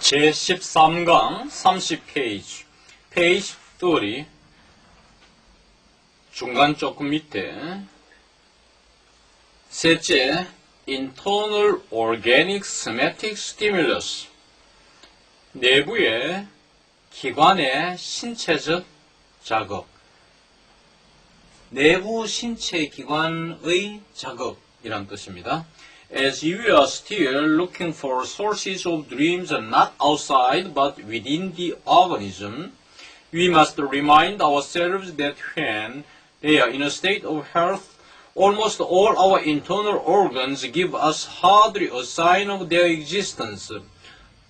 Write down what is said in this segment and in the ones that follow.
제13강 30페이지 페이지 30 중간 조금 밑에 셋째 internal organic somatic stimulus 내부의 기관의 신체적 자극 내부 신체 기관의 자극이란 뜻입니다. As you are still looking for sources of dreams not outside but within the organism, we must remind ourselves that when they are in a state of health, almost all our internal organs give us hardly a sign of their existence,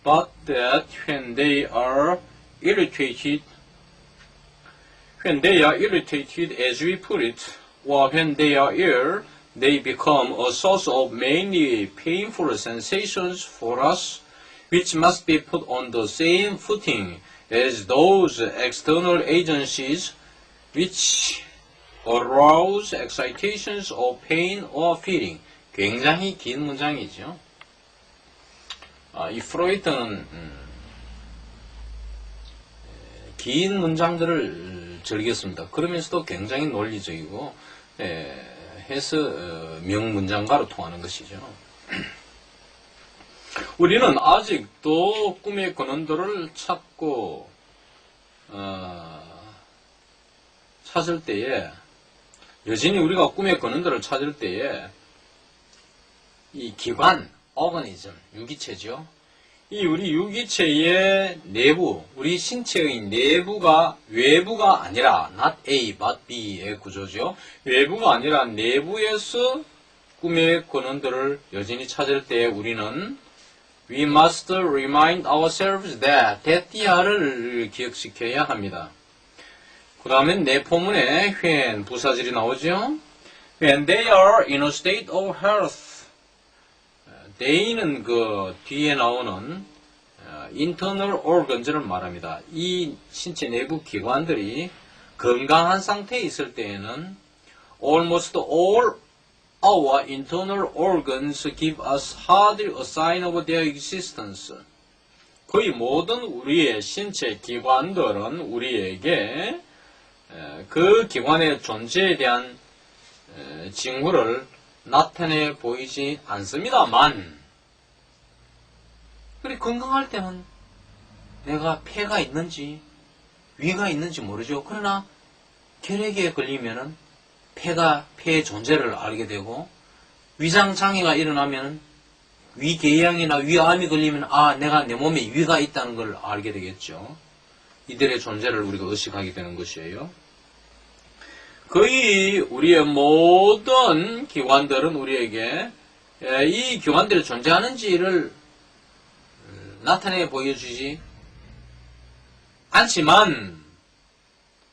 but that when they are irritated, as we put it, or when they are ill, they become a source of mainly painful sensations for us, which must be put on the same footing as those external agencies which arouse excitations of pain or feeling. 굉장히 긴 문장이죠. 이 프로이트는 긴 문장들을 즐겼습니다. 그러면서도 굉장히 논리적이고 해서 명문장가로 통하는 것이죠. 우리는 아직도 꿈의 근원들을 찾고 찾을 때에 여전히 우리가 꿈의 근원들을 찾을 때에 이 기관, 오거니즘, 유기체죠. 이 우리 유기체의 내부, 우리 신체의 내부가 외부가 아니라 not A but B의 구조죠. 외부가 아니라 내부에서 꿈의 근원들을 여전히 찾을 때 우리는 we must remind ourselves that 대띠아를 기억시켜야 합니다. 그 다음에 내 포문에 when 부사절이 나오죠. When they are in a state of health they는 그 뒤에 나오는 internal organs를 말합니다. 이 신체 내부 기관들이 건강한 상태에 있을 때에는 almost all our internal organs give us hardly a sign of their existence. 거의 모든 우리의 신체 기관들은 우리에게 그 기관의 존재에 대한 징후를 나타내 보이지 않습니다만, 그래 건강할 때는 내가 폐가 있는지 위가 있는지 모르죠. 그러나 결핵에 걸리면은 폐의 존재를 알게 되고, 위장 장애가 일어나면 위궤양이나 위암이 걸리면 내가 내 몸에 위가 있다는 걸 알게 되겠죠. 이들의 존재를 우리가 의식하게 되는 것이에요. 거의 우리의 모든 기관들은 우리에게 이 기관들이 존재하는지를 나타내 보여주지 않지만,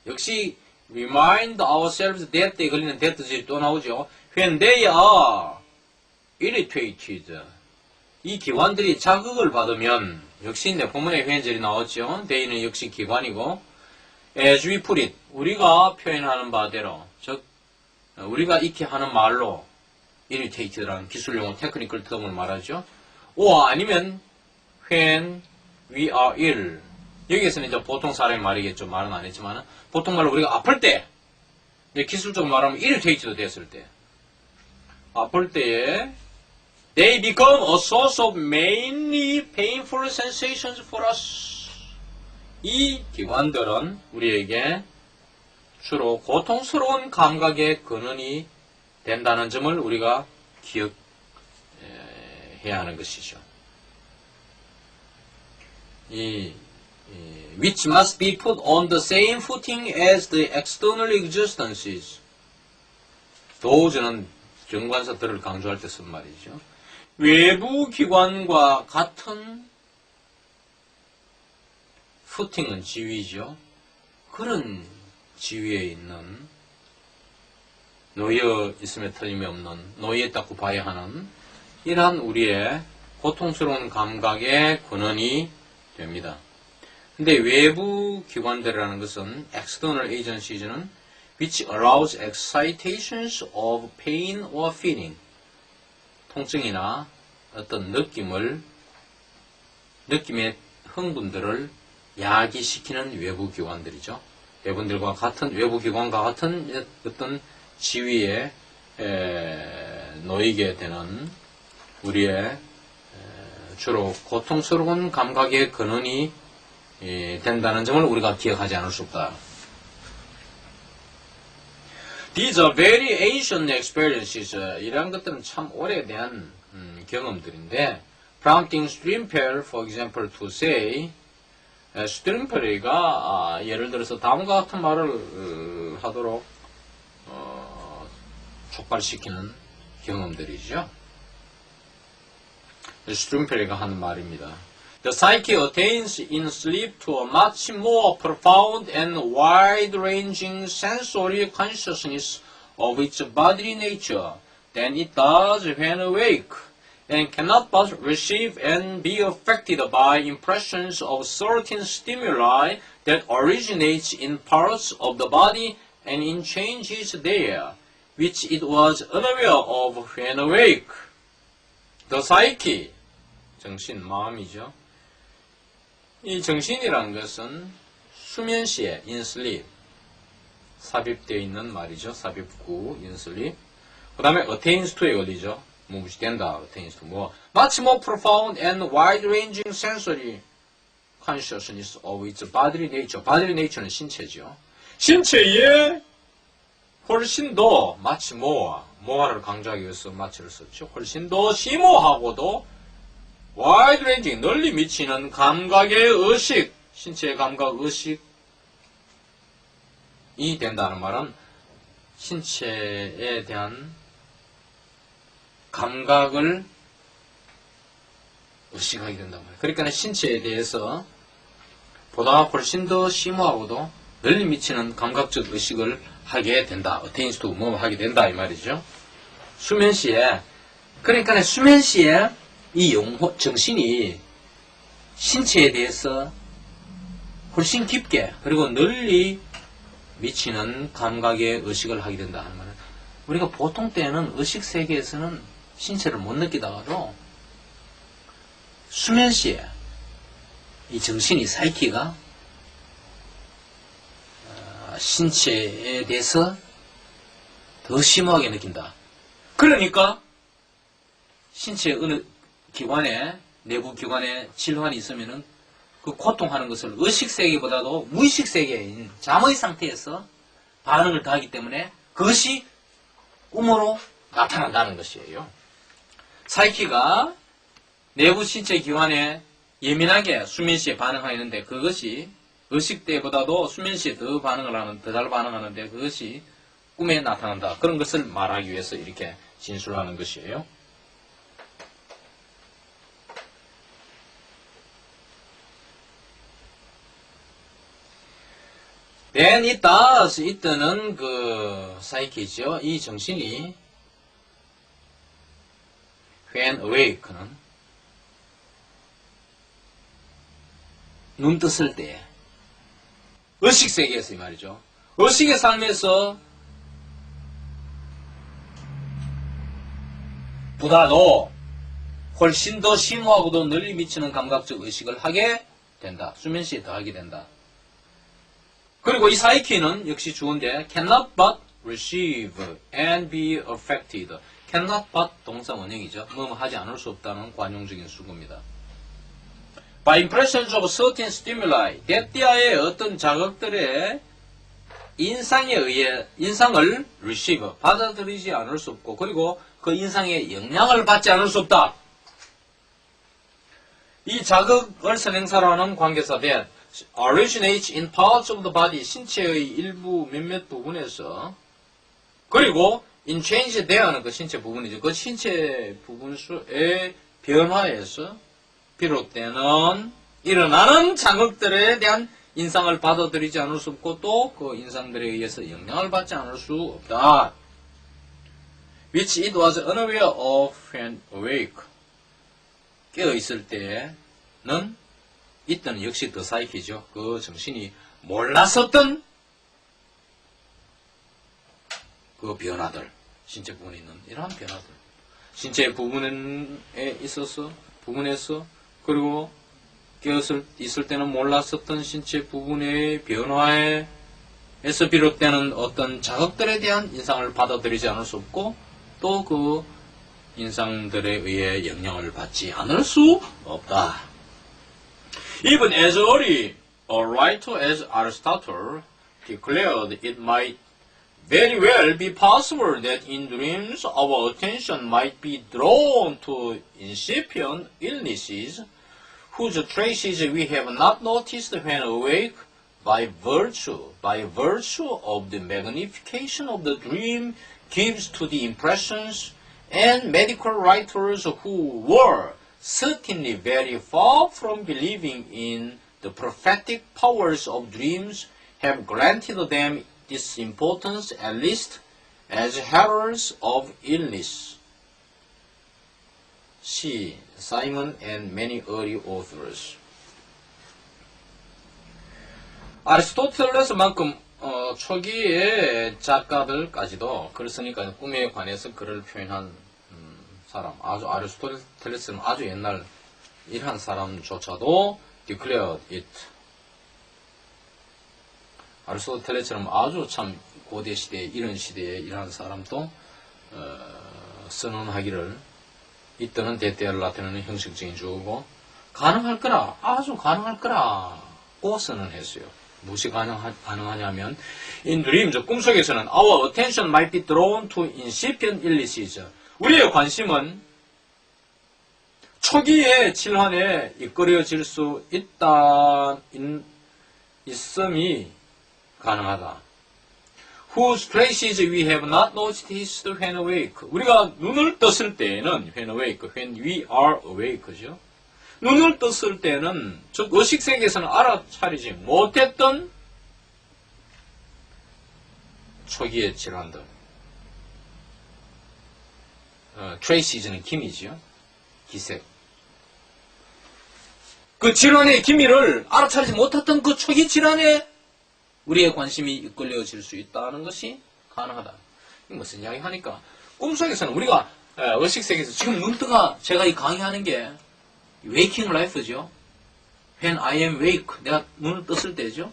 역시 remind ourselves that에 걸리는 that들이 또 나오죠. When they are irritated, 이 기관들이 자극을 받으면, 역시 내 본문에 when절이 나왔죠. they는 역시 기관이고, as we put it, 우리가 표현하는 바대로, 즉 우리가 익히 하는 말로 irritated라는 기술용어 테크니컬 term을 말하죠. 아니면 when we are ill, 여기에서는 이제 보통 사람의 말이겠죠. 말은 안 했지만 보통 말로 우리가 아플 때, 기술적으로 말하면 irritated 됐을 때, 아플 때에 they become a source of mainly painful sensations for us. 이 기관들은 우리에게 주로 고통스러운 감각의 근원이 된다는 점을 우리가 기억해야 하는 것이죠. which must be put on the same footing as the external existences. thouse는 정관사들을 강조할 때 쓴 말이죠. 외부 기관과 같은 footing은 지위죠. 그런 지위에 있는, 놓여 있음에 틀림이 없는, 놓여 있다고 봐야 하는 이러한 우리의 고통스러운 감각의 근원이 됩니다. 근데 외부 기관들이라는 것은 external agencies는 which arouse excitations of pain or feeling, 통증이나 어떤 느낌의 흥분들을 야기시키는 외부 기관들이죠. 외부 기관과 같은 어떤 지위에 놓이게 되는 우리의 주로 고통스러운 감각의 근원이 된다는 점을 우리가 기억하지 않을 수 없다. These are very ancient experiences. 이러한 것들은 참 오래된 경험들인데, prompting Strimper, for example, to say, 스트림페리가 예를 들어서 다음과 같은 말을 하도록 촉발시키는 경험들이죠. 스트림페리가 하는 말입니다. The psyche attains in sleep to a much more profound and wide-ranging sensory consciousness of its bodily nature than it does when awake, and cannot but receive and be affected by impressions of certain stimuli that originates in parts of the body and in changes there, which it was unaware of when awake. The psyche, 정신, 마음이죠. 이 정신이라는 것은 수면 시에 in sleep 삽입되어 있는 말이죠. 삽입구 in sleep. 그 다음에 attains to에 걸리죠. 무엇이 된다. attains to 뭐 much more profound and wide-ranging sensory consciousness of its bodily nature. bodily nature는 신체죠. 신체에 훨씬 더 much more를 강조하기 위해서 much를 썼죠. 훨씬 더 심오하고도 wide-ranging, 널리 미치는 감각의 의식, 신체의 감각 의식이 된다는 말은 신체에 대한 감각을 의식하게 된단 말이에요. 그러니까 신체에 대해서 보다 훨씬 더 심오하고도 널리 미치는 감각적 의식을 하게 된다. attains to 뭐 하게 된다 이 말이죠. 수면 시에 그러니까 수면 시에 이 정신이 신체에 대해서 훨씬 깊게 그리고 널리 미치는 감각의 의식을 하게 된다 하는 말은 우리가 보통 때는 의식 세계에서는 신체를 못 느끼다가도 수면 시에 이 정신이 사이키가 신체에 대해서 더 심오하게 느낀다. 그러니까 신체의 어느 기관에 내부 기관에 질환이 있으면은 그 고통하는 것을 의식 세계보다도 무의식 세계인 잠의 상태에서 반응을 더하기 때문에 그것이 꿈으로 나타난다는 것이에요. 사이키가 내부 신체 기관에 예민하게 수면 시에 반응하는데 그것이 의식 때보다도 수면 시에 더 잘 반응하는데 그것이 꿈에 나타난다. 그런 것을 말하기 위해서 이렇게 진술하는 것이에요. Then it does. 이때는 그 사이키죠. 이 정신이 when awake는 눈 떴을 때 의식 세계에서 이 말이죠. 의식의 삶에서 보다도 훨씬 더 심오하고도 널리 미치는 감각적 의식을 하게 된다. 수면 시에 더 하게 된다. 그리고 이 사이키는 역시 주어인데 cannot but receive and be affected. cannot but 동사 원형이죠. 뭐뭐 하지 않을 수 없다는 관용적인 수구입니다. By impressions of certain stimuli. 대띠아의 어떤 자극들의 인상에 의해 인상을 receive 받아들이지 않을 수 없고 그리고 그 인상에 영향을 받지 않을 수 없다. 이 자극을 선행사로 하는 관계사 that originates in parts of the body, 신체의 일부 몇몇 부분에서 그리고 in change 되어는 그 신체 부분이죠. 그 신체 부분수의 변화에서 비롯되는 일어나는 자극들에 대한 인상을 받아들이지 않을 수 없고 또 그 인상들에 의해서 영향을 받지 않을 수 없다. Which it was unaware of when awake. 깨어있을 때는 이때는 역시 더 사이키죠. 그 정신이 몰랐었던 그 변화들, 신체 부분에 있는 이러한 변화들, 신체 부분에 있어서 부분에서 그리고 있을 때는 몰랐었던 신체 부분의 변화에서 비롯되는 어떤 자극들에 대한 인상을 받아들이지 않을 수 없고 또 그 인상들에 의해 영향을 받지 않을 수 없다. Even as early a writer as Aristotle declared it might very well be possible that in dreams our attention might be drawn to incipient illnesses whose traces we have not noticed when awake by virtue of the magnification of the dream gives to the impressions, and medical writers who were certainly very far from believing in the prophetic powers of dreams have granted them this importance at least as heralds of illness. See Simon and many early authors. 아리스토텔레스만큼 초기의 작가들까지도 글을 쓰니까 꿈에 관해서 글을 표현한 사람, 아주 아리스토텔레스는 아주 옛날 일한 사람조차도 declared it. 아리스토텔레스는 아주 참 고대 시대에 이런 시대에 일한 사람도 선언하기를 이때는 대때를 나타내는 형식적인 주어고 가능할 거라, 아주 가능할 거라고 선언했어요. 무엇이 가능하냐면 in dreams, 꿈속에서는 our attention might be drawn to incipient illnesses. 우리의 관심은 초기의 질환에 이끌어질 수 있음이 가능하다. Whose traces we have not noticed when awake. 우리가 눈을 떴을 때에는 when awake, when we are awake죠. 눈을 떴을 때는 즉 의식세계에서는 알아차리지 못했던 초기의 질환들. 트레이시즈는 기미지요. 기색. 그 질환의 기미를 알아차리지 못했던 그 초기 질환에 우리의 관심이 이끌려질 수 있다는 것이 가능하다. 이게 무슨 이야기 하니까 꿈속에서는 우리가 의식세계에서 지금 눈뜨가 제가 이 강의하는 게 waking life죠. When I am awake, 내가 눈을 떴을 때죠.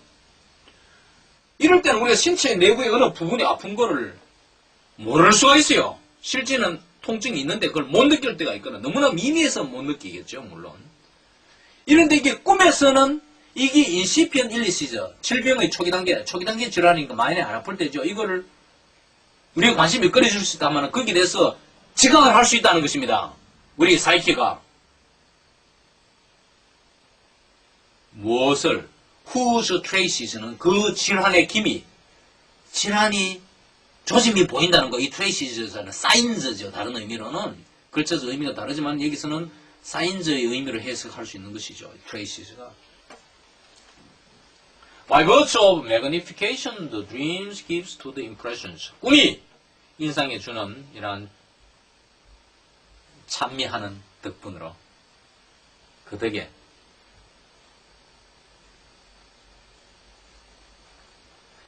이럴 때는 우리가 신체 내부의 어느 부분이 아픈 거를 모를 수가 있어요. 실제는 통증이 있는데 그걸 못 느낄 때가 있거나 너무나 미미해서 못 느끼겠죠, 물론. 이런데 이게 꿈에서는 이게 incipient illness죠. 질병의 초기 단계 질환이니까 많이 안 아플 때죠. 이거를 우리가 관심이 끌어줄 수 있다면 거기에 대해서 지각을 할 수 있다는 것입니다. 우리 사이키가. 무엇을? whose traces는 그 질환의 기미, 질환이 조짐이 보인다는 거. 이 traces는 signs죠. 다른 의미로는 글자적 의미가 다르지만 여기서는 signs의 의미를 해석할 수 있는 것이죠. traces가. By virtue of magnification, the dreams gives to the impressions. 꿈이 인상에 주는 이러한 찬미하는 덕분으로 그 덕에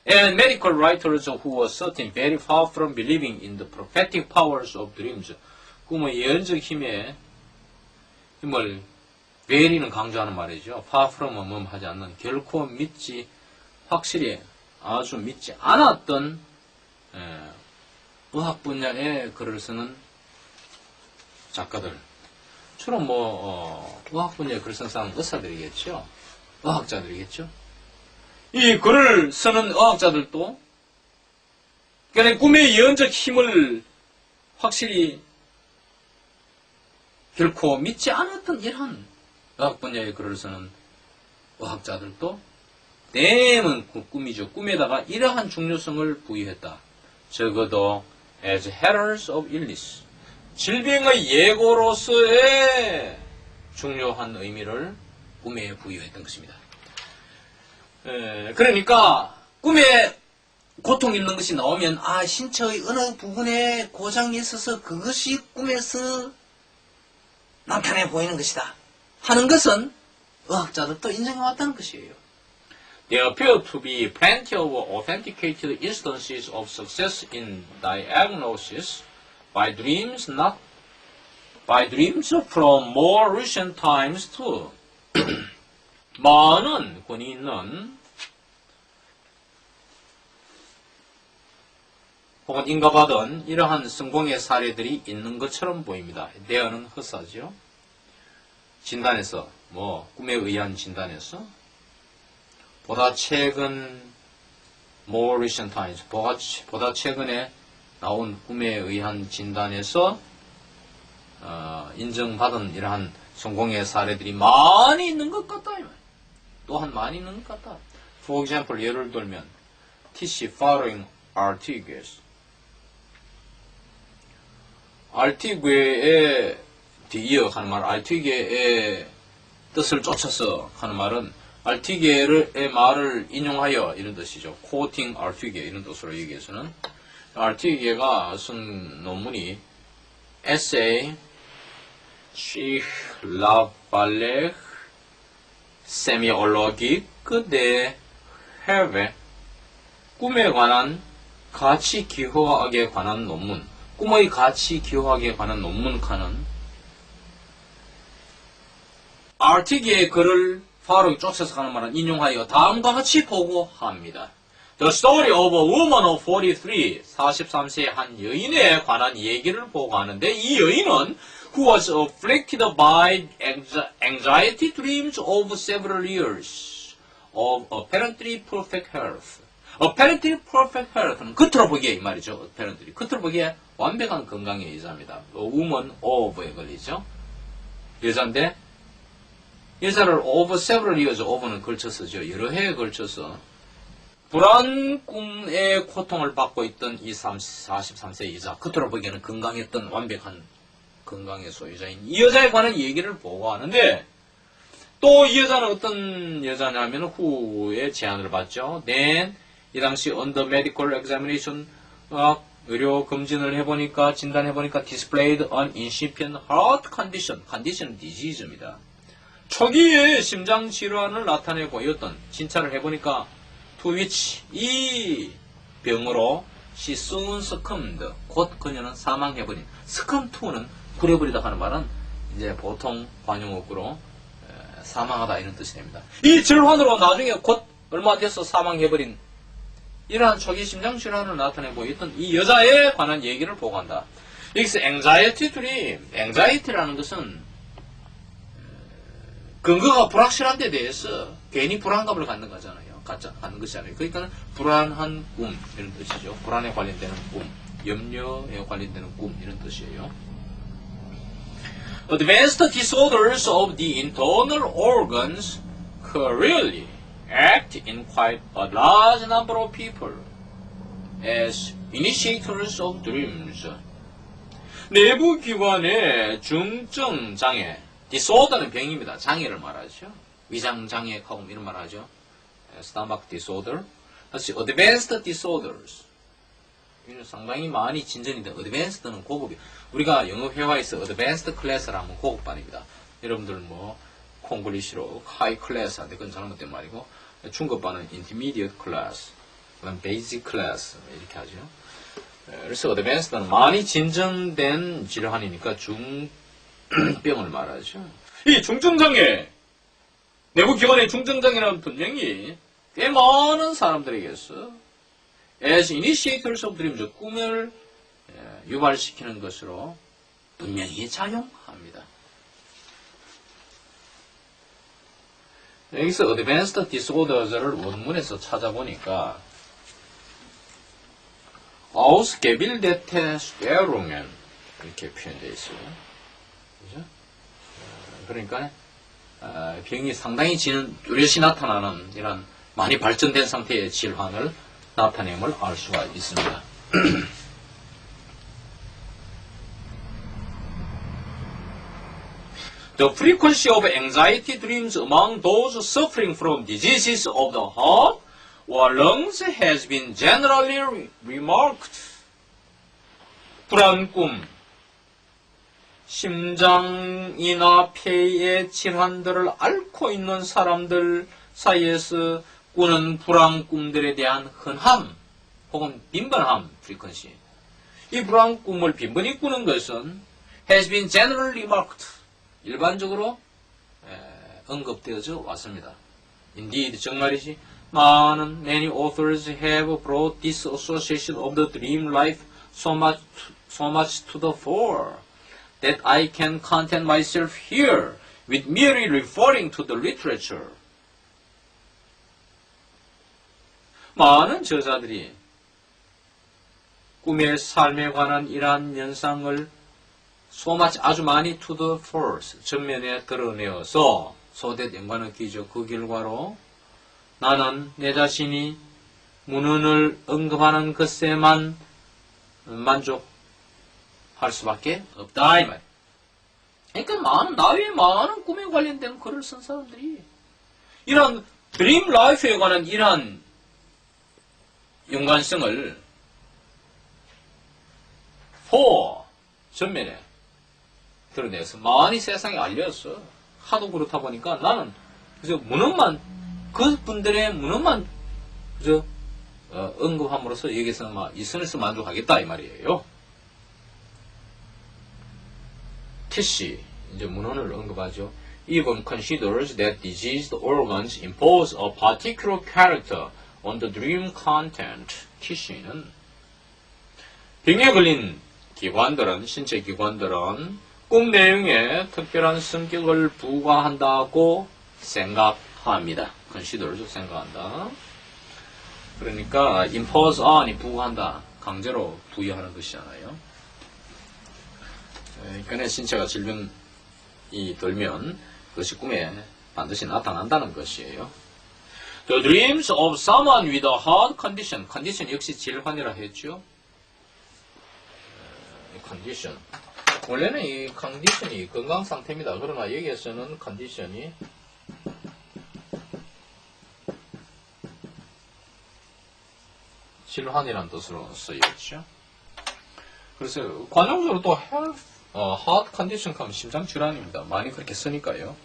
And medical writers who were certain very far from believing in the prophetic powers of dreams. 꿈의 예언적 힘을 very는 강조하는 말이죠. far from은 하지 않는, 결코 믿지, 확실히 아주 믿지 않았던 의학 분야의 글을 쓰는 작가들. 주로 의학 분야의 글을 쓰는 사람은 의사들이겠죠. 의학자들이겠죠. 이 글을 쓰는 의학자들도 그러니까 꿈의 예언적 힘을 확실히 결코 믿지 않았던 이러한 의학 분야의 글을 쓰는 의학자들도 대면 꿈이죠. 꿈에다가 이러한 중요성을 부여했다. 적어도 as heralds of illness, 질병의 예고로서의 중요한 의미를 꿈에 부여했던 것입니다. 그러니까 꿈에 고통 있는 것이 나오면 신체의 어느 부분에 고장이 있어서 그것이 꿈에서 나타내 보이는 것이다 하는 것은 의학자들도 인정해 왔다는 것이에요. There appear to be plenty of authenticated instances of success in diagnosis by dreams from more recent times too. 많은 권위 있는 혹은 인가받은 이러한 성공의 사례들이 있는 것처럼 보입니다. 대어는 헛사죠. 진단에서 꿈에 의한 진단에서 보다 최근 more recent times 보다 최근에 나온 꿈에 의한 진단에서 인정받은 이러한 성공의 사례들이 많이 있는 것 같다. 또한 많이 있는 것 같다. For example, 예를 들면 TC following Artigues 알티괴에 뒤이어 하는 말, 알티괴의 뜻을 쫓아서 하는 말은 알티괴의 말을 인용하여 이런 뜻이죠. quoting 알티괴 이런 뜻으로 얘기해서는 알티괴가 쓴 논문이 essay sur la valeur sémiologique des rêves 꿈에 관한 가치 기호학에 관한 논문 꿈의 가치 기호학에 관한 논문 칸은 알티기의 글을 바로 쫓아서 가는 말은 인용하여 다음과 같이 보고합니다. The story of a woman of 43세의 한 여인에 관한 얘기를 보고하는데 이 여인은 who was afflicted by anxiety dreams of several years of apparently perfect health. apparently perfect health는 겉으로 보기에 이 말이죠. apparently 겉으로 보기에 완벽한 건강의 여자입니다. woman of에 걸리죠. 여자인데 여자를 of several years of는 걸쳐서죠. 여러 해에 걸쳐서 불안 꿈의 고통을 받고 있던 이 43세 여자 겉으로 보기에는 건강했던 완벽한 건강의 소유자인 이 여자에 관한 얘기를 보고하는데 또 이 여자는 어떤 여자냐면 후에 제안을 받죠. Then 이 당시 under medical examination 의료 검진을 해보니까 진단해보니까 displayed an incipient heart condition condition은 disease입니다. 초기에 심장 질환을 나타내 보였던 진찰을 해보니까 to which 이 병으로 she soon succumbed 곧 그녀는 사망해버린 succumb to는 구려버리다 하는 말은 이제 보통 관용어구로 사망하다 이런 뜻이 됩니다. 이 질환으로 나중에 곧 얼마 돼서 사망해버린 이러한 초기 심장 질환을 나타내 보였던 이 여자에 관한 얘기를 보고한다. 여기서 anxiety dream, anxiety라는 것은 근거가 불확실한 데 대해서 괜히 불안감을 갖는 거잖아요. 갖는 것이잖아요. 그러니까 불안한 꿈 이런 뜻이죠. 불안에 관련되는 꿈, 염려에 관련되는 꿈 이런 뜻이에요. Advanced disorders of the internal organs clearly act in quite a large number of people as initiators of dreams. 내부 기관의 중증 장애, disorder는 병입니다. 장애를 말하죠. 위장 장애, 이런 말 하죠. stomach disorder. 다시 advanced disorders. 이는 상당히 많이 진전인데 advanced는 고급이. 우리가 영어 회화에서 advanced class를 하면 고급반입니다. 여러분들 콩글리시로 high class 한데 그건 잘못된 말이고 중급반은 intermediate class, 그다음 basic class 이렇게 하죠. 그래서 advanced는 많이 진전된 질환이니까 중병을 말하죠. 이 중증장애, 내부기관의 중증장애는 분명히 꽤 많은 사람들에게서 as initiators of dreams, 꿈을 유발시키는 것으로 분명히 작용합니다. 여기서 advanced disorders를 원문에서 찾아보니까 ausgebildete Störungen 이렇게 표현되어 있어요. 그죠? 그러니까 병이 상당히 뚜렷이 나타나는 이런 많이 발전된 상태의 질환을 나타냄을 알 수가 있습니다. The frequency of anxiety dreams among those suffering from diseases of the heart or lungs has been generally remarked. 불안 꿈, 심장이나 폐의 질환들을 앓고 있는 사람들 사이에서 꾸는 불안 꿈들에 대한 흔함 혹은 빈번함, frequency. 이 불안 꿈을 빈번히 꾸는 것은 has been generally remarked. 일반적으로 언급되어져 왔습니다. Indeed, 정말이지. 많은 many authors have brought this association of the dream life so much to the fore that I can content myself here with merely referring to the literature. 많은 저자들이 꿈의 삶에 관한 이러한 연상을 so much 아주 많이 to the force 전면에 드러내어서 소댓 연관의 기죠. 그 결과로 나는 내 자신이 문헌을 언급하는 것에만 만족할 수밖에 없다 이 말. 그러니까 많은 나외에 많은 꿈에 관련된 글을 쓴 사람들이 이런 드림 라이프에 관한 이러한 연관성을 전면에 드러내서 많이 세상에 알렸어. 하도 그렇다 보니까 나는 그저 문헌만 그분들의 문헌만 그저 언급함으로써 여기서 이 선에서 만족하겠다 이 말이에요. 티시 이제 문헌을 언급하죠. Even considers that diseased organs impose a particular character on the dream content. 티시는 병에 걸린 기관들은 신체 기관들은 꿈 내용에 특별한 성격을 부과한다고 생각합니다. considers 생각한다. 그러니까 impose on이 부과한다. 강제로 부여하는 것이잖아요. 그러니까 신체가 질병이 들면 그것이 꿈에 반드시 나타난다는 것이에요. The dreams of someone with a heart condition. 컨디션 역시 질환이라 했죠. 컨디션. 원래는 이 컨디션이 건강 상태입니다. 그러나 여기에서는 컨디션이 질환이라는 뜻으로 쓰였죠. 그래서 관용적으로 또 heart condition 하면 심장 질환입니다. 많이 그렇게 쓰니까요.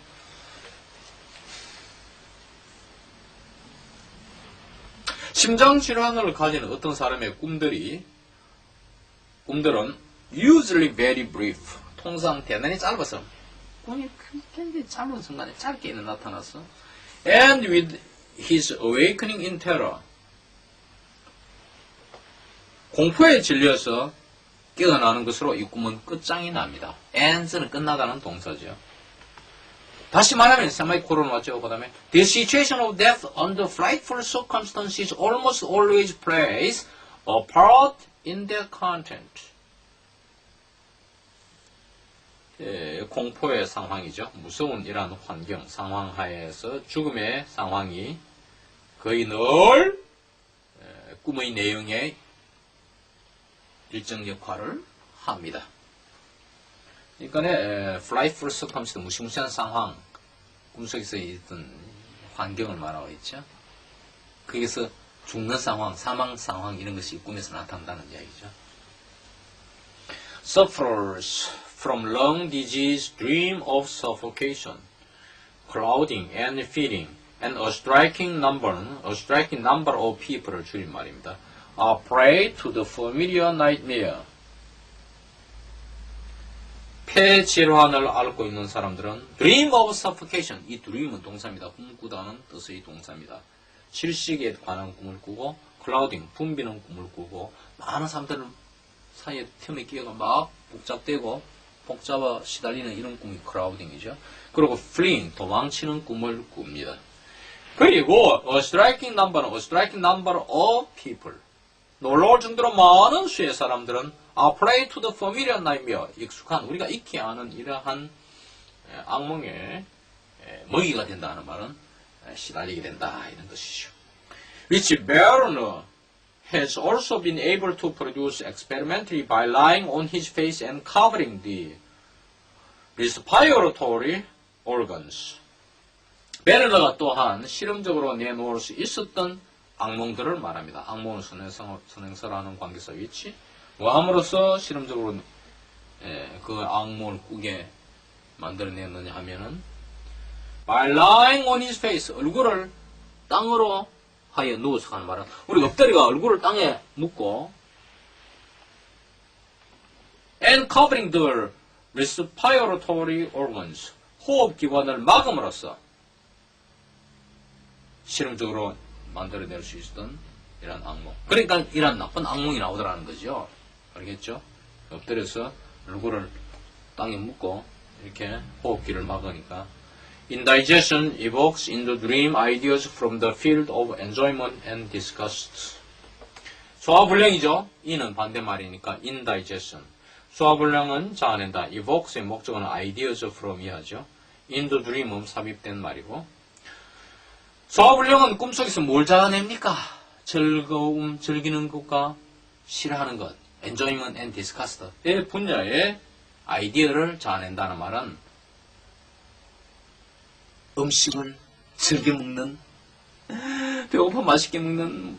심장 질환을 가진 어떤 사람의 꿈들은 usually very brief. 통상 대단히 짧아서 꿈이 굉장히 짧은 순간에 짧게 나타났어. And with his awakening in terror. 공포에 질려서 깨어나는 것으로 이 꿈은 끝장이 납니다. and는 끝나가는 동사죠. 다시 말하면 세마이콜론 왔죠. 그 다음에 The situation of death under frightful circumstances almost always plays a part in their content. 공포의 상황이죠. 무서운 이러한 환경, 상황 하에서 죽음의 상황이 거의 늘 꿈의 내용에 일정 역할을 합니다. 그러니까 frightful circumstance, 무시무시한 상황, 꿈속에서 있던 환경을 말하고 있죠. 거기서 죽는 상황, 사망 상황 이런 것이 꿈에서 나타난다는 이야기죠. Sufferers from lung disease dream of suffocation, crowding and feeding, and a striking number of people을 줄임말입니다. are prey to the familiar nightmare. 폐 질환을 앓고 있는 사람들은 dream of suffocation. 이 dream은 동사입니다. 꿈꾸다는 뜻의 동사입니다. 질식에 관한 꿈을 꾸고 clouding, 붐비는 꿈을 꾸고 많은 사람들은 사이에 틈에 끼어가 막 복잡아 시달리는 이런 꿈이 crowding이죠. 그리고 fleeing, 도망치는 꿈을 꿉니다. 그리고 a striking number of people. 놀라울 정도로 많은 수의 사람들은 are prey to the familiar nightmare. 익숙한, 우리가 익히 아는 이러한 악몽의 먹이가 된다는 말은 시달리게 된다 이런 뜻이죠. Which Baron has also been able to produce experimentally by lying on his face and covering the respiratory organs. 베르너가 또한 실험적으로 내놓을 수 있었던 악몽들을 말합니다. 악몽은 선행사라는 관계사 위치. 뭐함으로써 실험적으로 그 악몽을 꾸게 만들어냈느냐 하면은 by lying on his face, 얼굴을 땅으로 하여 누워서 하는 말은 우리 엎드리가 얼굴을 땅에 묻고 and covering the respiratory organs, 호흡기관을 막음으로써 실험적으로 만들어낼 수 있었던 이런 악몽. 그러니까 이런 나쁜 악몽이 나오더라는 거죠. 알겠죠? 엎드려서 얼굴을 땅에 묻고 이렇게 호흡기를 막으니까. Indigestion evokes in the dream ideas from the field of enjoyment and disgust. 소화불량이죠. 이는 반대말이니까 indigestion. 소화불량은 자아낸다. evokes의 목적어는 ideas from 이하죠. in the dream은 삽입된 말이고. 소화불량은 꿈속에서 뭘 자아냅니까? 즐거움, 즐기는 것과 싫어하는 것, enjoyment and disgust의 분야의 아이디어를 자아낸다는 말은 음식을 즐겨 먹는, 배고파 맛있게 먹는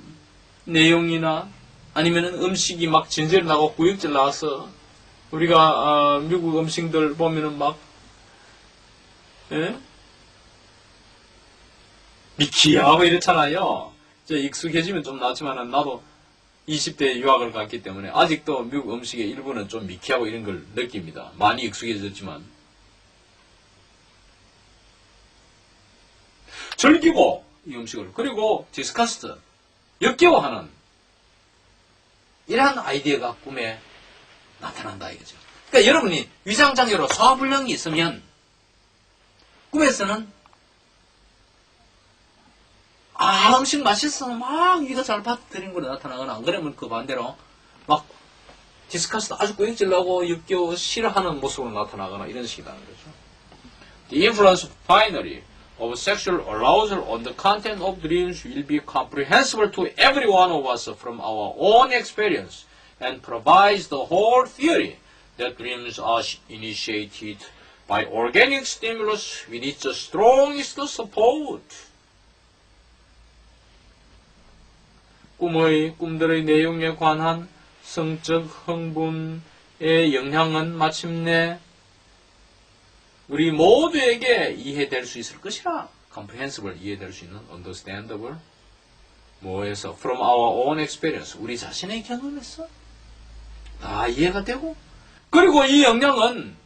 내용이나 아니면은 음식이 막 진절 나고 구역질 나와서 우리가 미국 음식들 보면은 막 미키하고 이렇잖아요. 이제 익숙해지면 좀 낫지만은 나도 20대 유학을 갔기 때문에 아직도 미국 음식의 일부는 좀 미키하고 이런 걸 느낍니다. 많이 익숙해졌지만 즐기고 이 음식을 그리고 디스커스트 역겨워하는 이러한 아이디어가 꿈에 나타난다 이거죠. 그러니까 여러분이 위장장애로 소화불량이 있으면 꿈에서는 음식 맛있어 막 이가 잘 받아들인 거로 나타나거나 안 그러면 그 반대로 막 디스커스트 아주 꾸역질 나고 역겨워 싫어하는 모습으로 나타나거나 이런 식이라는 거죠. The influence finally of sexual arousal on the content of dreams will be comprehensible to every one of us from our own experience and provides the whole theory that dreams are initiated by organic stimulus with its strongest support. 꿈들의 내용에 관한 성적 흥분의 영향은 마침내 우리 모두에게 이해될 수 있을 것이라. comprehensible, 이해될 수 있는, understandable, 뭐에서? from our own experience, 우리 자신의 경험에서 다 이해가 되고, 그리고 이 영향은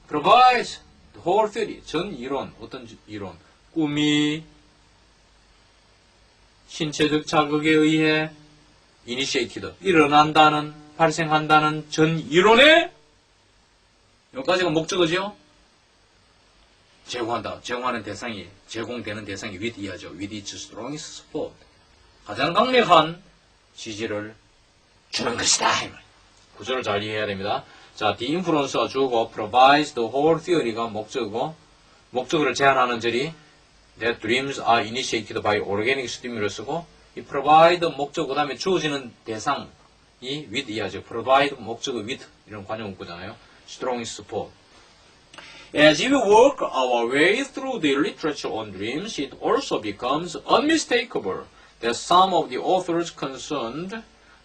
provides the whole theory, 전 이론, 어떤 이론, 꿈이 신체적 자극에 의해 initiated, 일어난다는, 발생한다는 전 이론에 여기까지가 목적어죠. 제공한다. 제공하는 대상이, 제공되는 대상이 with 이하죠. with its strongest support. 가장 강력한 지지를 주는 것이다. 구조를 잘 이해해야 됩니다. 자, the influence가 주고 provides the whole theory가 목적어고, 목적어를 제한하는 절이 that dreams are initiated by organic stimulus고, 이 provide 목적어, 그 다음에 주어지는 대상이 with 이하죠. provide 목적어 with 이런 관용 문구잖아요. strongest support. As we work our way through the literature on dreams, it also becomes unmistakable that some of the authors concerned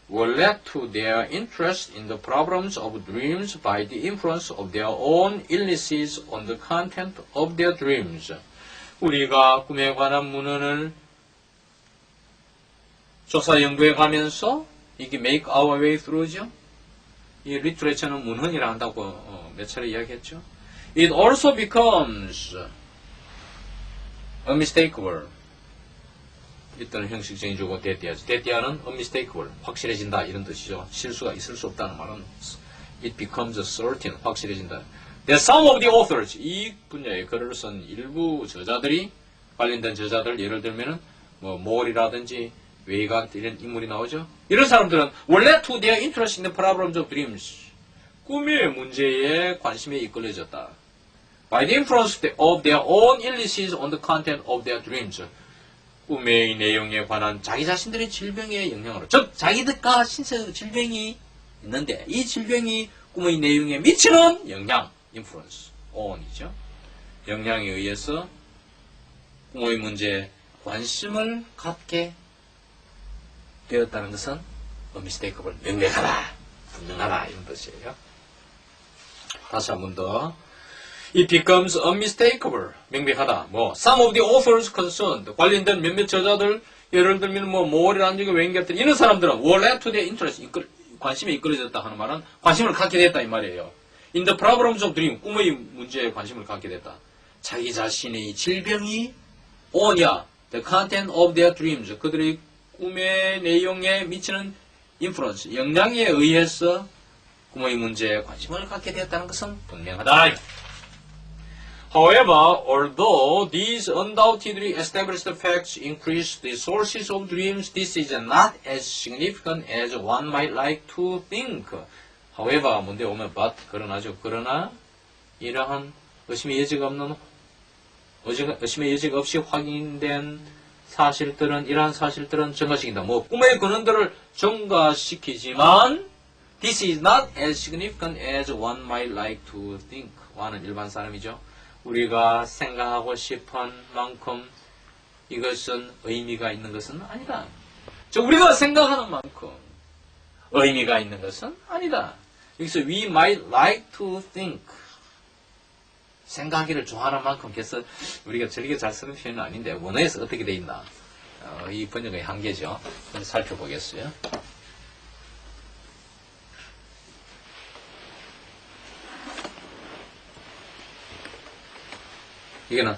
were led to their interest in the problems of dreams by the influence of their own illnesses on the content of their dreams. 우리가 꿈에 관한 문헌을 조사 연구해 가면서 이게 make our way through죠. 이 리터레처는 문헌이라 한다고 몇 차례 이야기했죠. It also becomes unmistakable. 일단은 형식적인 주고 대띠아죠. 대띠아는 unmistakable, 확실해진다 이런 뜻이죠. 실수가 있을 수 없다는 말은 it becomes certain, 확실해진다. That some of the authors, 이 분야의 글을 쓴 일부 저자들이, 관련된 저자들, 예를 들면은 뭐 몰이라든지 웨이간트 이런 인물이 나오죠. 이런 사람들은 were led to their interest in the problems of dreams. 꿈의 문제에 관심에 이끌려졌다. By the influence of their own illnesses on the content of their dreams. 꿈의 내용에 관한 자기 자신들의 질병의 영향으로. 즉, 자기들과 신체 질병이 있는데, 이 질병이 꿈의 내용에 미치는 영향, influence, on이죠. 영향에 의해서 꿈의 문제에 관심을 갖게 되었다는 것은 unmistakable, 명백하다, 분명하다 이런 뜻이에요. 다시 한 번 더. It becomes unmistakable, 명백하다. 뭐 some of the authors concerned, 관련된 몇몇 저자들, 예를 들면 뭐 몰이라든지 웨인게트 이런 사람들은 were led to their interest, 관심에 이끌어졌다 하는 말은 관심을 갖게 됐다 이 말이에요. In the problems of dream, 꿈의 문제에 관심을 갖게 됐다. 자기 자신의 질병이 on이야, the content of their dreams. 그들의 꿈의 내용에 미치는 influence, 영향에 의해서 꿈의 문제에 관심을 갖게 되었다는 것은 분명하다. However, although these undoubtedly established facts increase the sources of dreams, this is not as significant as one might like to think. However, 문제 오면 but, 그러나 이러한 의심의 여지가 없이 확인된 사실들은, 이러한 사실들은 증가시킨다. 꿈의 근원들을 증가시키지만 this is not as significant as one might like to think. 와는 일반 사람이죠. 우리가 생각하고 싶은 만큼 이것은 의미가 있는 것은 아니다. 즉 우리가 생각하는 만큼 의미가 있는 것은 아니다. 여기서 we might like to think, 생각하기를 좋아하는 만큼, 그래서 우리가 저렇게 잘 쓰는 표현은 아닌데 원어에서 어떻게 돼 있나, 이 번역의 한계죠. 살펴보겠어요. 이거는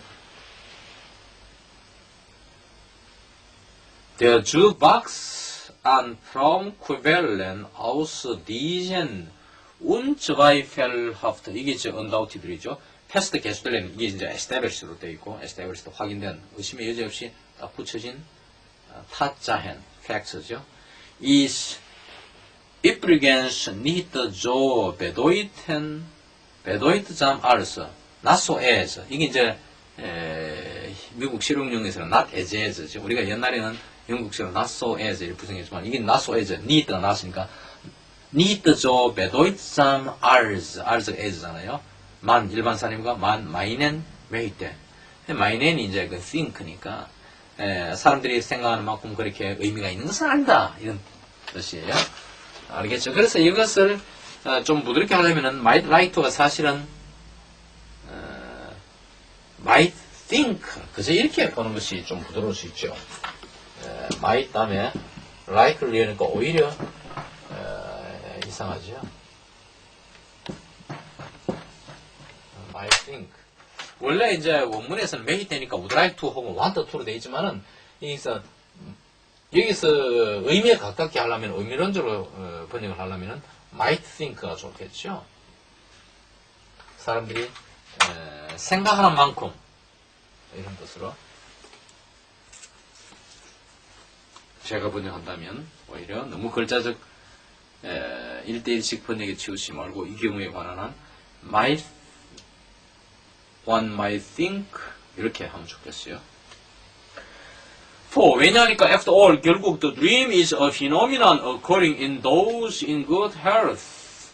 Der Jukebox an From Quellen aus diesen Unzweifelhaft, 이게 이제 undoubtedly죠. 패스트 계속되려면 이게 이제 established로 되어 있고, established 확인된, 의심의 여지 없이 딱 붙여진 타자hen facts죠. is übrigens nicht so bedeutend als not so as. 이게 이제 미국 실용용에서는 not as as죠. 우리가 옛날에는 영국식으로 not so as 이렇게 구성했지만 이게 not so as, need가 나왔으니까 nicht so bedeutend als as잖아요. 만 일반 사람과 meinen möchte. meinen이 이제 그 think니까 사람들이 생각하는 만큼 그렇게 의미가 있는 것은 아니다, 이런 뜻이에요. 알겠죠? 그래서 이것을 좀 부드럽게 하려면은 might like to가 사실은 might think, 그저 이렇게 보는 것이 좀 부드러울 수 있죠. might 다음에 like를 이으니까 오히려 이상하죠. might think. 원래 이제 원문에서는 may 되니까 would like to 혹은 want to로 되어 있지만은 여기서 의미에 가깝게 하려면, 의미론적으로 번역을 하려면 might think가 좋겠죠. 사람들이 생각하는 만큼, 이런 뜻으로 제가 번역한다면 오히려 너무 글자적 1대1식 번역에 치우지 말고 이 경우에 관한 one might think 이렇게 하면 좋겠어요. For, 왜냐하니까 after all 결국 the dream is a phenomenon occurring in those in good health.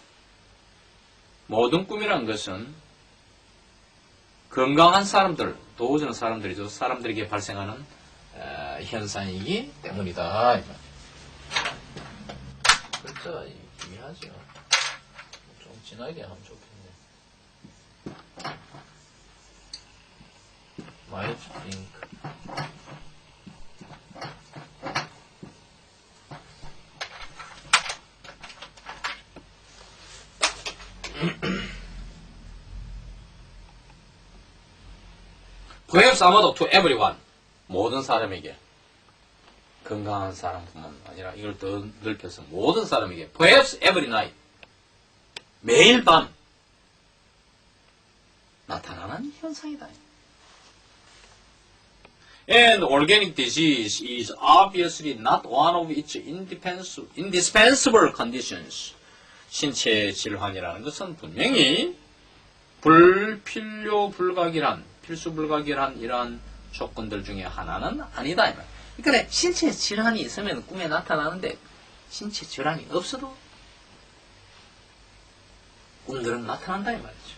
모든 꿈이란 것은 건강한 사람들, 도우는 사람들이죠. 사람들에게 발생하는 현상이기 때문이다. 글자 미하죠. 좀 진하게 하면 좋겠네. might think. Perhaps 아마도 to everyone, 모든 사람에게, 건강한 사람뿐만 아니라 이걸 더 넓혀서 모든 사람에게, perhaps every night, 매일 밤 나타나는 현상이다. And organic disease is obviously not one of its indispensable conditions. 신체 질환이라는 것은 분명히 필수 불가결한 이러한 조건들 중에 하나는 아니다. 그러니까 신체 질환이 있으면 꿈에 나타나는데 신체 질환이 없어도 꿈들은 나타난다 이 말이죠.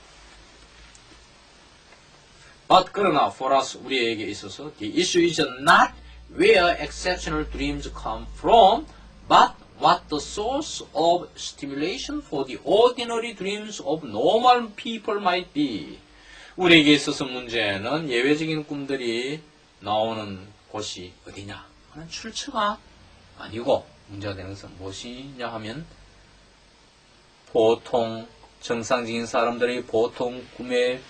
But 그러나 for us 우리에게 있어서 the issue is not where exceptional dreams come from, but what the source of stimulation for the ordinary dreams of normal people might be. 우리에게 있어서 문제는 예외적인 꿈들이 나오는 곳이 어디냐 하는 출처가 아니고, 문제가 되는 것은 무엇이냐 하면 보통 정상적인 사람들이 보통 꿈을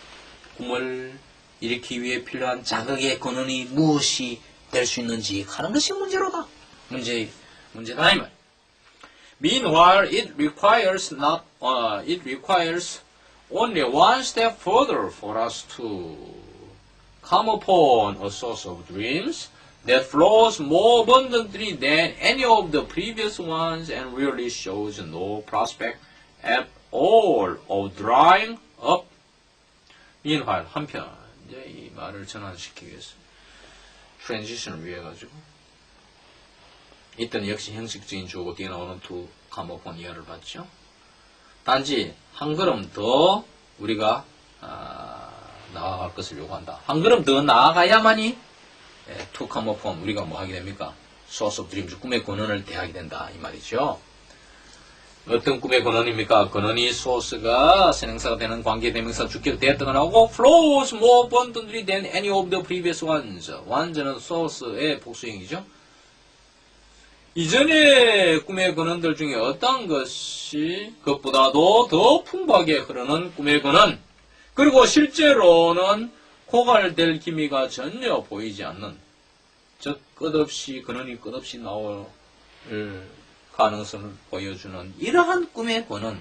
일으키기 위해 필요한 자극의 근원이 무엇이 될 수 있는지 하는 것이 문제다 이 말. Meanwhile, it requires only one step further for us to come upon a source of dreams that flows more abundantly than any of the previous ones and really shows no prospect at all of drying up. Meanwhile, 한편 이제 이 말을 전환시키기 위해서 트랜지션을 위해 가지고 이때는 역시 형식적인 주어고 뒤에 나오는 to come upon 이하를 봤죠. 단지 한 걸음 더 우리가 나아갈 것을 요구한다. 한 걸음 더 나아가야만이 to come upon 우리가 뭐 하게 됩니까? source of dreams 꿈의 근원을 대하게 된다 이 말이죠. 어떤 꿈의 근원입니까? 근원이 source가 선행사가 되는 관계대명사 주격 되었다가 나오고 flows more abundantly than any of the previous ones. 완전은 source의 복수형이죠. 이전의 꿈의 근원들 중에 어떤 것이 그것보다도 더 풍부하게 흐르는 꿈의 근원, 그리고 실제로는 고갈될 기미가 전혀 보이지 않는, 즉 근원이 끝없이 나올 가능성을 보여주는 이러한 꿈의 근원.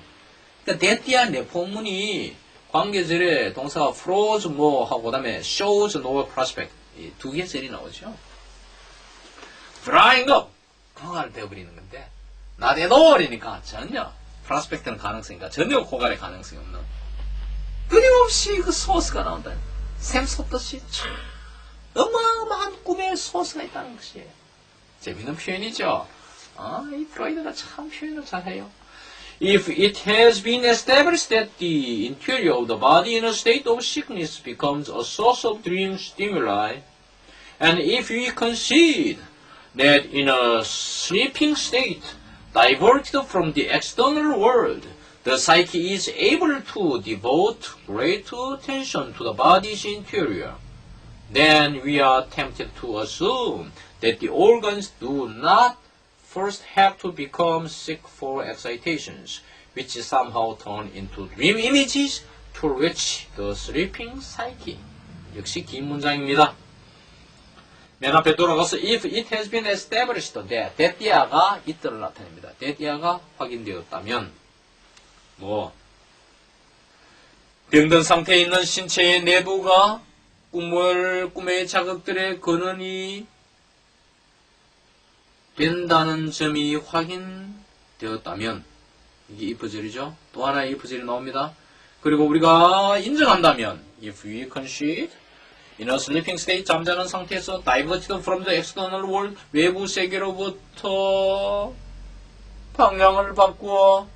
그러니까 대띠아 내포문이 관계절에 동사가 flows more 하고 그 다음에 shows no prospect 이 두 개 셀이 나오죠. drying up 고갈 되어버리는 건데 나대도리니까 전혀 프로스펙트는 가능성이니까 전혀 고갈의 가능성이 없는 끊임없이 그 소스가 나온다. 샘 솟듯이 참 어마어마한 꿈의 소스가 있다는 것이에요. 재밌는 표현이죠. 이 프로이드가 참 표현을 잘해요. If it has been established that the interior of the body in a state of sickness becomes a source of dream stimuli, and if we concede that in a sleeping state, diverted from the external world, the psyche is able to devote great attention to the body's interior, then we are tempted to assume that the organs do not first have to become sick for excitations, which somehow turn into dream images to reach the sleeping psyche. 역시 긴 문장입니다. 맨 앞에 돌아가서 if it has been established that 대띠아가 이때를 나타냅니다. 대띠아가 확인되었다면 병든 상태에 있는 신체의 내부가 꿈의 자극들의 근원이 된다는 점이 확인되었다면 이게 if절이죠. 또 하나의 if절이 나옵니다. 그리고 우리가 인정한다면 if we concede in a sleeping state 잠자는 상태에서 diverted from the external world 외부 세계로부터 방향을 바꾸어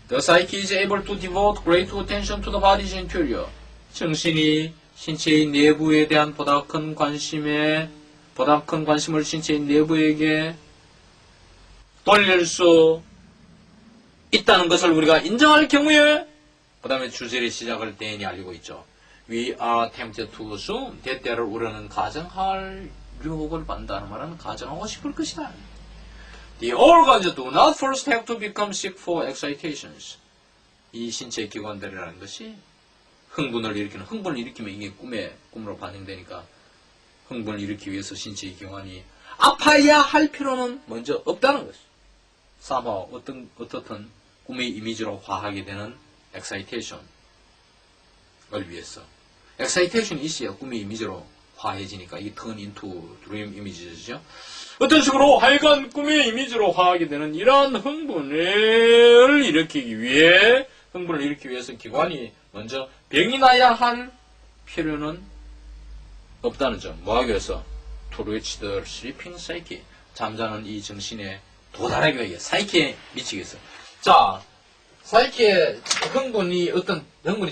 the psyche is able to devote great attention to the body's interior 정신이 신체의 내부에 대한 보다 큰 관심을 신체의 내부에게 돌릴 수 있다는 것을 우리가 인정할 경우에 그 다음에 주제를 시작할 때에 알리고 있죠. We are tempted to assume 대때를 우리는 가정할 유혹을 받는다는 말은 가정하고 싶을 것이다. The organs do not first have to become sick for excitations. 이 신체 기관들이라는 것이 흥분을 일으키면 이게 꿈으로 반영되니까 흥분을 일으키기 위해서 신체의 기관이 아파야 할 필요는 먼저 없다는 것이. 사마 어떻든 꿈의 이미지로 화하게 되는 엑사이테이션을 위해서. 엑사이테이션이 있어야 꿈의 이미지로 화해지니까 이 turn into dream images죠. 어떤 식으로 하여간 꿈의 이미지로 화하게 되는 이러한 흥분을 일으키기 위해서 기관이 먼저 병이 나야 할 필요는 없다는 점. 뭐하기 위해서? To reach the sleeping psyche. 잠자는 이 정신에 도달하기 위해 사이키에 미치기 위해서. 자, 사이키의 흥분이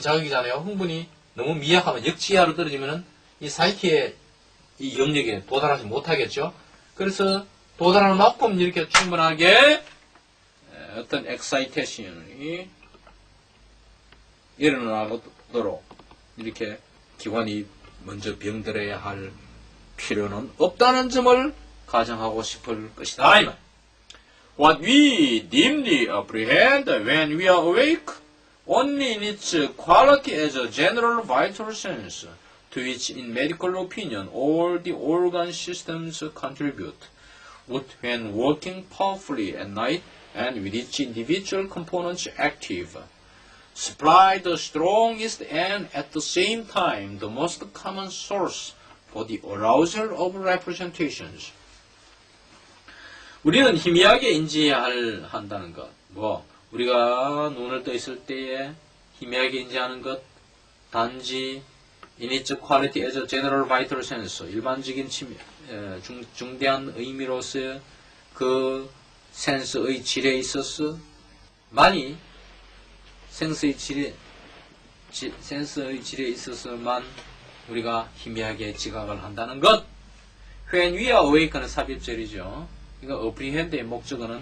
자극이잖아요. 흥분이 너무 미약하면 역지하로 떨어지면은 이 사이키의 이 영역에 도달하지 못하겠죠. 그래서 도달하는 만큼 이렇게 충분하게 어떤 엑사이테이션이 일어나도록 이렇게 기관이 먼저 병들어야 할 필요는 없다는 점을 가정하고 싶을 것이다. 이 말. What we dimly apprehend when we are awake only in its quality as a general vital sense to which in medical opinion all the organ systems contribute, when working powerfully at night and with each individual component active, supply the strongest and at the same time the most common source for the arousal of representations. 우리는 희미하게 인지해야 한다는 것. 우리가 눈을 떠 있을 때에 희미하게 인지하는 것, 단지 in its quality as a general vital sense, 일반적인 중대한 의미로서 그 센스의 질에 있어서 만이 센스의 질에 있어서만 우리가 희미하게 지각을 한다는 것. When we are awake는 삽입절이죠. 이거 apprehend의 목적어는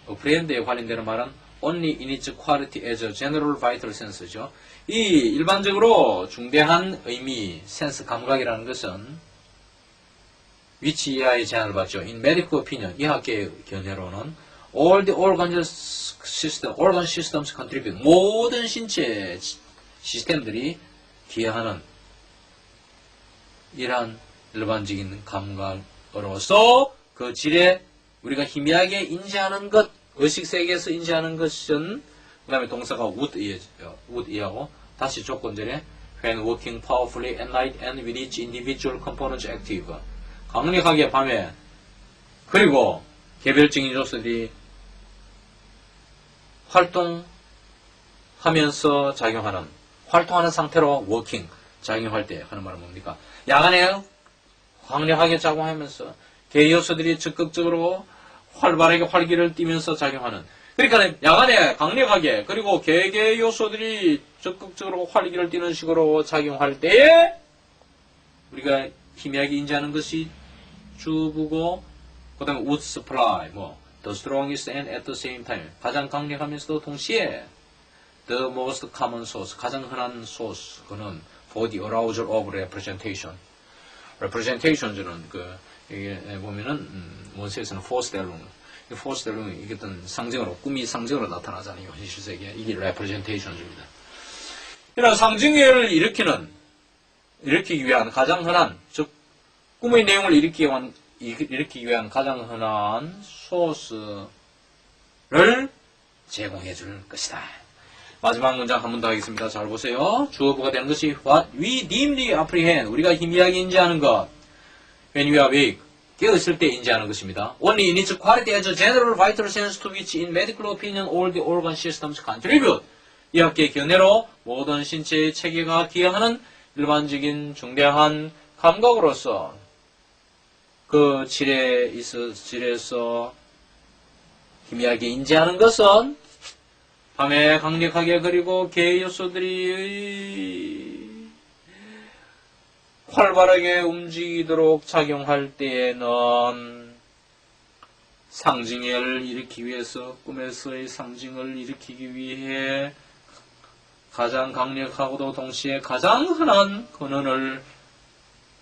apprehend에 관련되는 말은 only in its quality as a general vital sense죠. 이 일반적으로 중대한 의미, 센스, 감각이라는 것은 위치 이하의 제한을 받죠. In medical opinion, 의학계의 견해로는 all the organ systems contribute, 모든 신체 시스템들이 기여하는 이러한 일반적인 감각으로서 그 질에 우리가 희미하게 인지하는 것, 의식세계에서 인지하는 것은 그 다음에 동사가 would 이하고 다시 조건절에 when working powerfully at night and with each individual component active, 강력하게 밤에 그리고 개별적인 요소들이 활동하면서 활동하는 상태로 working, 작용할 때 하는 말은 뭡니까? 야간에 강력하게 작용하면서 개 요소들이 적극적으로 활발하게 활기를 띠면서 작용하는. 그러니까 야간에 강력하게 그리고 개개 요소들이 적극적으로 활기를 띠는 식으로 작용할 때에 우리가 희미하게 인지하는 것이 주부고, 그 다음에 would supply, the strongest and at the same time, 가장 강력하면서도 동시에 the most common source, 가장 흔한 source, 그는 for the arousal of representation. representation은 이게 보면은 원세에서는 forcedelung, 이게 어떤 상징으로, 꿈이 상징으로 나타나잖아요. 현실 세계에. 이게 representation입니다. 이런 상징을 일으키기 위한 가장 흔한, 즉 꿈의 내용을 일으키기 위한 가장 흔한 소스를 제공해 줄 것이다. 마지막 문장 한 번 더 하겠습니다. 잘 보세요. 주어부가 되는 것이 what we dimly apprehend, 우리가 희미하게 인지하는 것. when we are awake, 깨어있을 때 인지하는 것입니다. only in its quality as a general vital sense to which in medical opinion all the organ systems contribute. 의학계의 견해로 모든 신체의 체계가 기여하는 일반적인 중대한 감각으로서 그 질에서 희미하게 인지하는 것은 밤에 강력하게 그리고 개 요소들이 활발하게 움직이도록 작용할 때에는 상징을 일으키기 위해서, 꿈에서의 상징을 일으키기 위해 가장 강력하고도 동시에 가장 흔한 근원을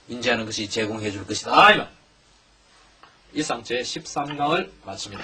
인지하는 것이 제공해 줄 것이다. 이상 제 13강을 마칩니다.